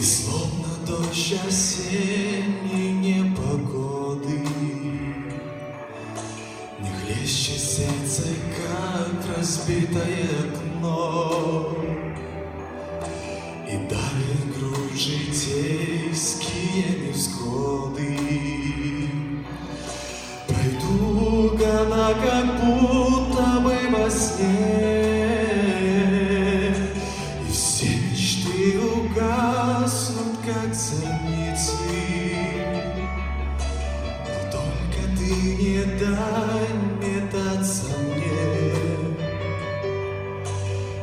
И словно дождь осенней непогоды не хлещет сердце, как разбитое окно, и давит грудь житейские невзгоды. Пройдут года, как будто бы во сне, и все мечты угаснут, как зорницы. Но только ты не дай метаться мне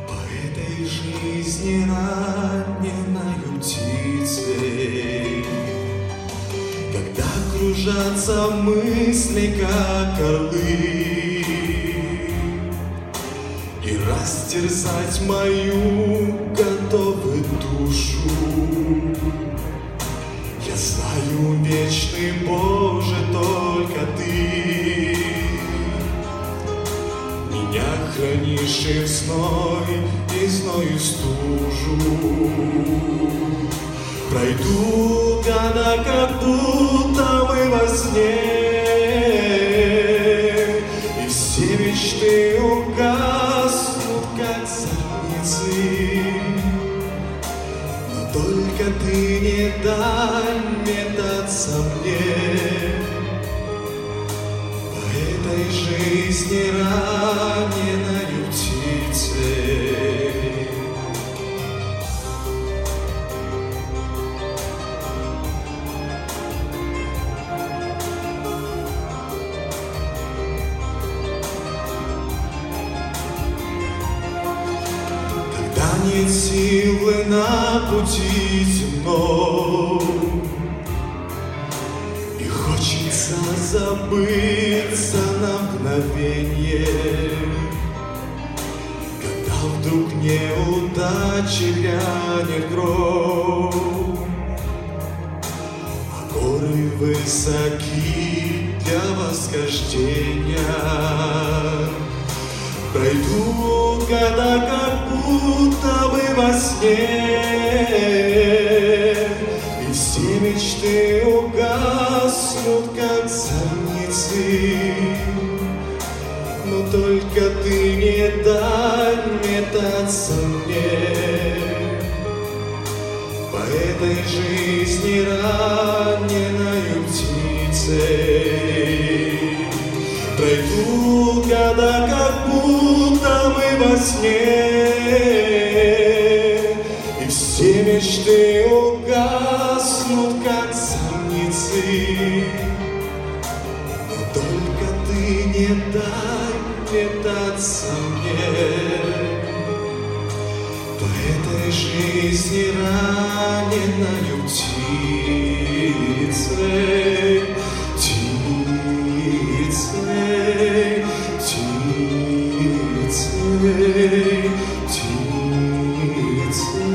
по этой жизни раненою птицей, когда кружатся мысли, как орлы, и растерзать мою готовы душу. Я знаю, вечный Боже, только Ты меня хранишь и в зной, и зною стужу. Пройдут года, как будто мы во сне, и все мечты угаснут, как зорницы. Но только ты не дай метаться мне по этой жизни раненою птицей. Нет силы на пути темно, и хочется забыться на мгновенье, когда вдруг неудачи грянет гром, а горы высоки для восхождения. Пройдут года, как будто бы во сне, и все мечты угаснут, как зорницы. Но только ты не дай метаться мне по этой жизни раненою птицей. Пройдут года, как будто мы во сне, и все мечты угаснут, как зорницы. Но только ты не дай метаться мне по этой жизни раненою птицей. Птицей, птицей, птицей.